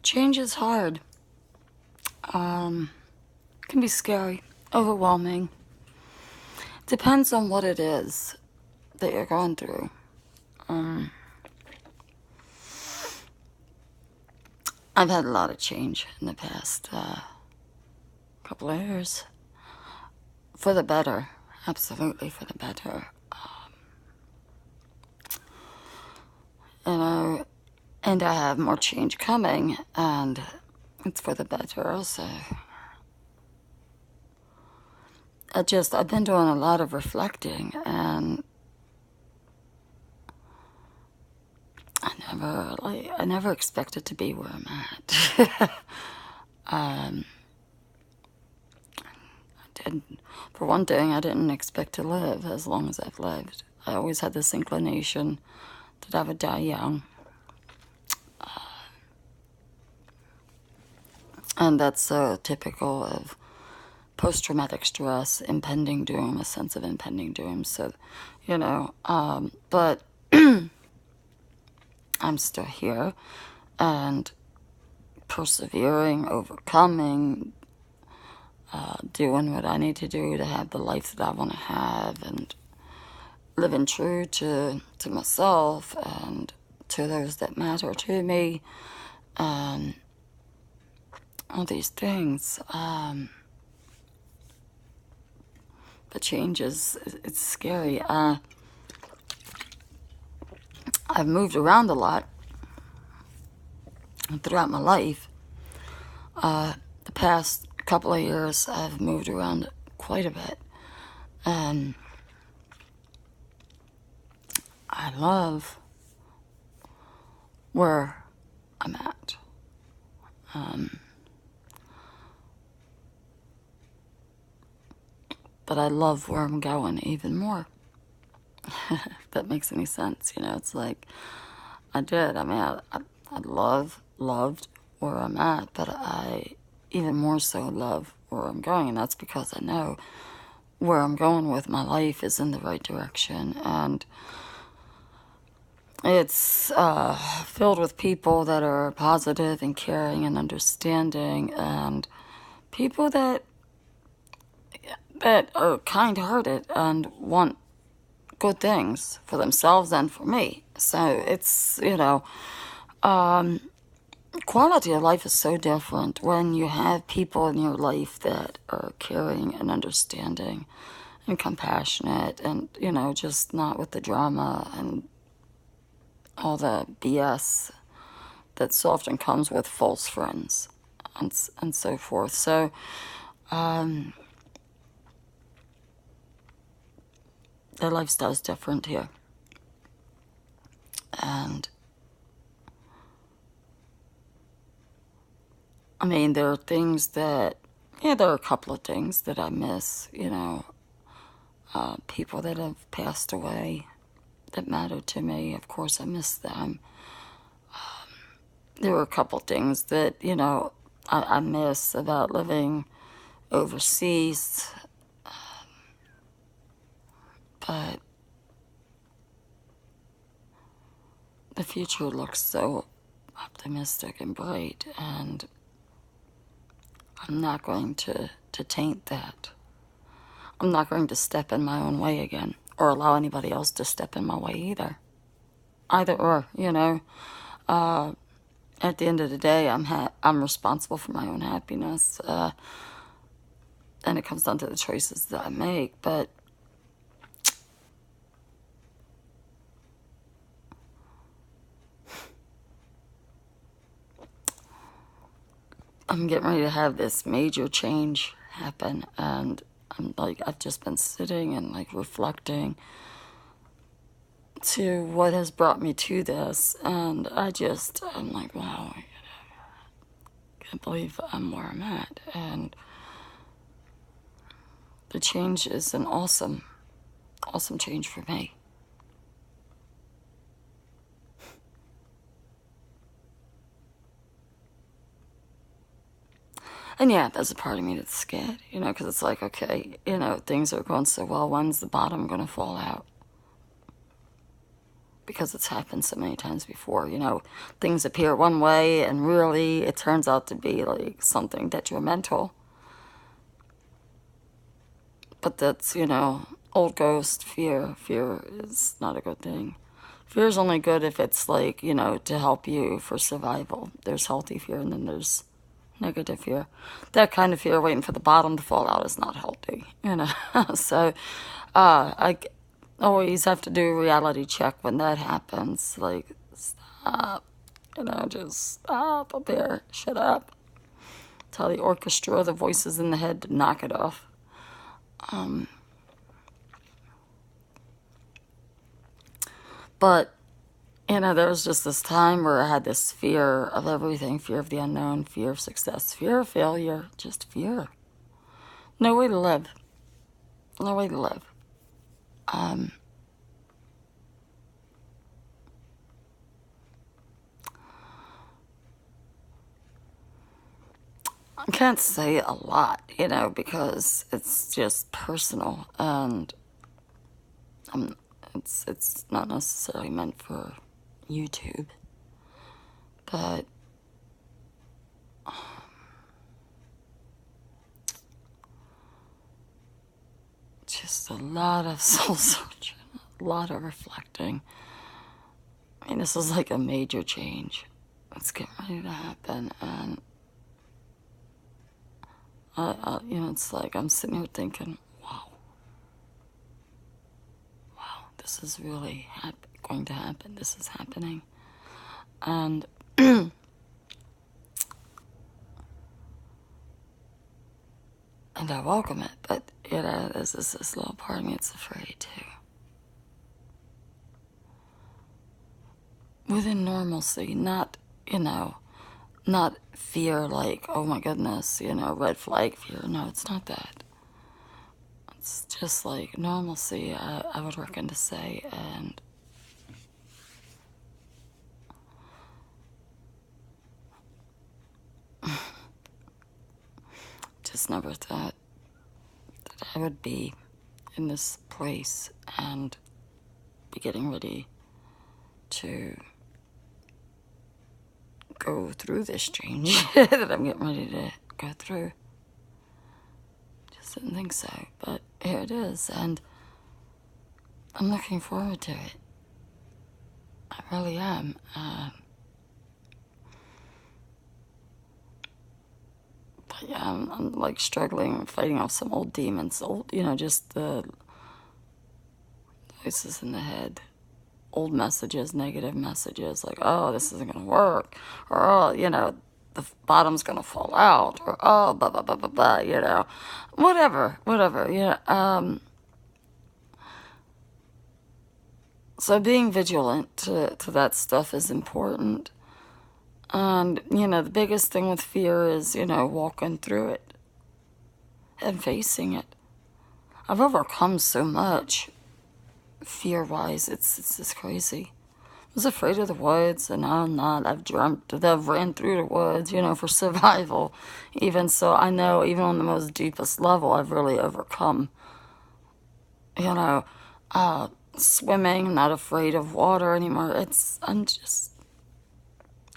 Change is hard. It can be scary, overwhelming. Depends on what it is that you're going through. I've had a lot of change in the past couple of years. For the better. Absolutely for the better. And I have more change coming, and it's for the better also. I've been doing a lot of reflecting, and I never expected to be where I'm at. For one thing, I didn't expect to live as long as I've lived. I always had this inclination that I would die young. And that's typical of post-traumatic stress, impending doom, a sense of impending doom. So, but I'm still here and persevering, overcoming, doing what I need to do to have the life that I want to have, and living true to myself and to those that matter to me, and all these things. But change it's scary. I've moved around a lot throughout my life. The past couple of years, I've moved around quite a bit. And I love where I'm at. But I love where I'm going even more. If that makes any sense. It's like I loved where I'm at, but I even more so love where I'm going, and that's because I know where I'm going with my life is in the right direction, and it's filled with people that are positive and caring and understanding, and people that are kind-hearted and want good things for themselves and for me. So it's, quality of life is so different when you have people in your life that are caring and understanding and compassionate and, just not with the drama and all the BS that so often comes with false friends and so forth. So, their lifestyle is different here. And there are things that, there are a couple of things that I miss, people that have passed away that matter to me. Of course, I miss them. There were a couple things that, I miss about living overseas. But the future looks so optimistic and bright, and I'm not going to taint that. I'm not going to step in my own way again, or allow anybody else to step in my way either. Either or, at the end of the day, I'm responsible for my own happiness, and it comes down to the choices that I make, but I'm getting ready to have this major change happen, and I've just been sitting and reflecting to what has brought me to this, and I'm like, wow, I can't believe I'm where I'm at, and the change is an awesome change for me. And yeah, there's a part of me that's scared, because it's like, okay, things are going so well, when's the bottom going to fall out? because it's happened so many times before. You know, things appear one way and really it turns out to be like something detrimental. But that's, you know, old ghost fear. Fear is not a good thing. Fear is only good if it's like, you know, to help you for survival. There's healthy fear and then there's negative fear. That kind of fear waiting for the bottom to fall out is not healthy, you know. So I always have to do a reality check when that happens. Like, stop, you know, just stop up there, shut up. Tell the orchestra, the voices in the head to knock it off. But, you know, there was just this time where I had this fear of everything, fear of the unknown, fear of success, fear of failure, just fear. No way to live. No way to live. I can't say a lot, you know, because it's just personal and it's not necessarily meant for YouTube, but just a lot of soul searching, a lot of reflecting. I mean, this is like a major change. It's getting ready to happen, and you know, it's like I'm sitting here thinking, wow, this is really going to happen. This is happening, and and I welcome it. But you know, there's this little part of me that's afraid too. Within normalcy, not, you know, not fear like, oh my goodness, you know, red flag fear. No, it's not that. It's just like normalcy, I would reckon to say, and just never thought that I would be in this place and be getting ready to go through this change that I'm getting ready to go through. Just didn't think so, but here it is, and I'm looking forward to it. I really am. But yeah, I'm like struggling, fighting off some old demons, old, you know, just the voices in the head. Old messages, negative messages, like, oh, this isn't going to work, or, oh, you know, the bottom's going to fall out, or, oh, blah, blah, blah, blah, blah, you know, whatever, yeah. So being vigilant to that stuff is important. And, you know, the biggest thing with fear is, you know, walking through it and facing it. I've overcome so much fear-wise, it's just crazy. I was afraid of the woods, and now I'm not. I've dreamt that I've ran through the woods, you know, for survival. Even so, I know even on the most deepest level, I've really overcome, you know, swimming, not afraid of water anymore. I'm just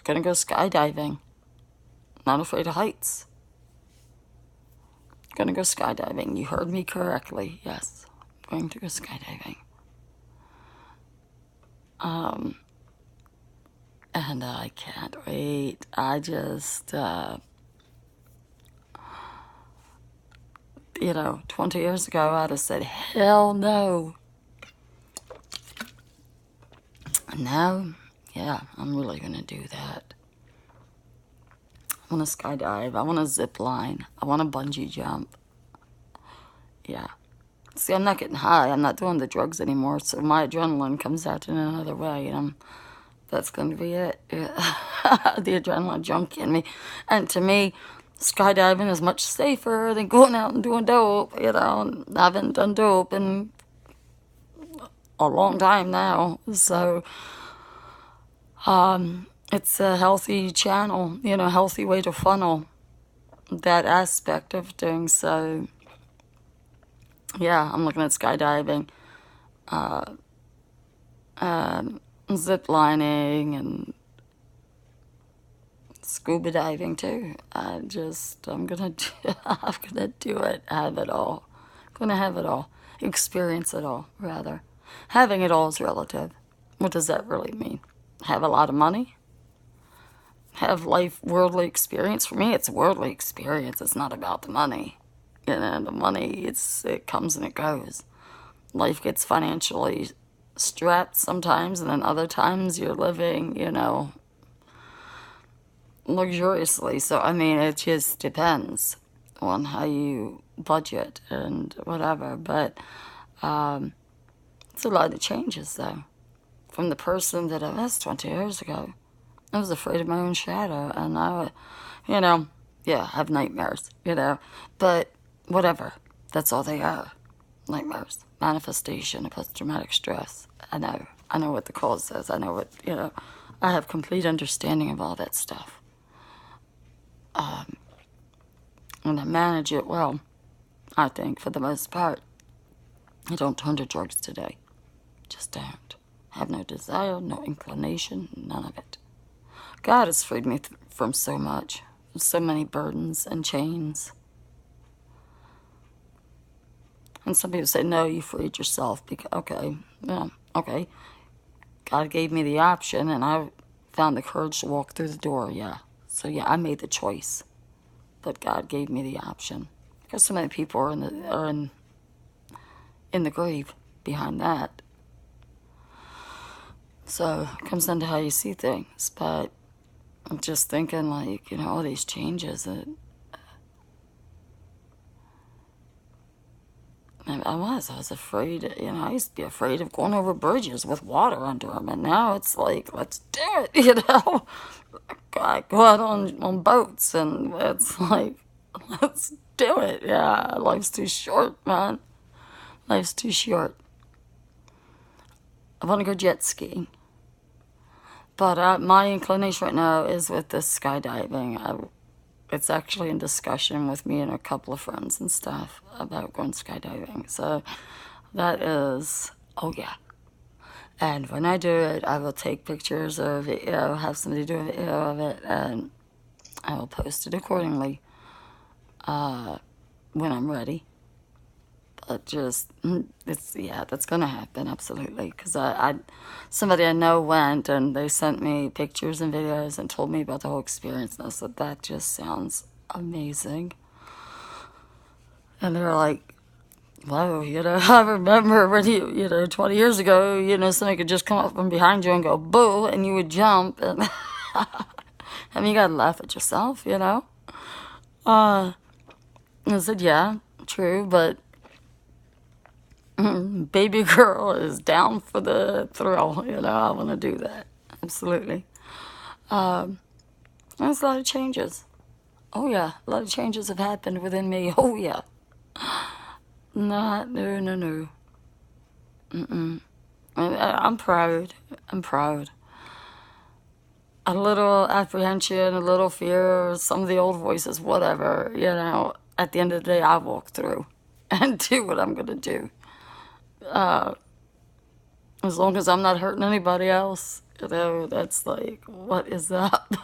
gonna go skydiving. Not afraid of heights. Gonna go skydiving. You heard me correctly. Yes, I'm going to go skydiving. And I can't wait. I just, you know, 20 years ago, I'd have said, hell no. And now, yeah, I'm really gonna do that. I want to skydive. I want to zip line. I want to bungee jump. Yeah. See, I'm not getting high. I'm not doing the drugs anymore, so my adrenaline comes out in another way, and that's going to be it. Yeah. The adrenaline junkie in me. And to me, skydiving is much safer than going out and doing dope, you know. I haven't done dope in a long time now, so it's a healthy channel, you know, healthy way to funnel that aspect of things. So yeah, I'm looking at skydiving. zip lining and scuba diving too. I'm gonna I'm gonna do it. Have it all. Gonna have it all. Experience it all, rather. Having it all is relative. What does that really mean? Have a lot of money? Have life worldly experience? For me, it's worldly experience. It's not about the money. The money, it comes and it goes. Life gets financially strapped sometimes, and then other times you're living, luxuriously. So, I mean, it just depends on how you budget and whatever. But it's a lot of changes, though. From the person that I was 20 years ago, I was afraid of my own shadow, and have nightmares, But whatever, that's all they are. Nightmares, manifestation of post-traumatic stress. I know what the cause is. I know what, I have complete understanding of all that stuff. And I manage it well, I think, for the most part. I don't turn to drugs today. Just don't. Have no desire, no inclination, none of it. God has freed me from so much, so many burdens and chains. And some people say, no, you freed yourself. Okay. God gave me the option, and I found the courage to walk through the door, yeah. So, yeah, I made the choice. But God gave me the option. Because so many people are in the grave behind that. So, it comes down to how you see things. But I'm just thinking, all these changes that I was afraid, I used to be afraid of going over bridges with water under them, and now it's like, let's do it, I go out on boats, and it's like, let's do it, yeah, life's too short, man, life's too short. I want to go jet skiing, but my inclination right now is with this skydiving. It's actually in discussion with me and a couple of friends and stuff about going skydiving. So that is, oh yeah. And when I do it, I will take pictures or video, have somebody do a video of it, and I will post it accordingly when I'm ready. But that's going to happen, absolutely. Because somebody I know went, and they sent me pictures and videos and told me about the whole experience, and I said, that just sounds amazing. And they were like, whoa, I remember when 20 years ago, somebody could just come up from behind you and go, boo, and you would jump, and I mean, you gotta laugh at yourself, I said, yeah, true, but baby girl is down for the thrill, I want to do that, absolutely. There's a lot of changes. Oh yeah, a lot of changes have happened within me. Oh yeah. No. I'm proud. A little apprehension, a little fear, some of the old voices, whatever, at the end of the day, I walk through and do what I'm going to do. As long as I'm not hurting anybody else, that's like, what is up?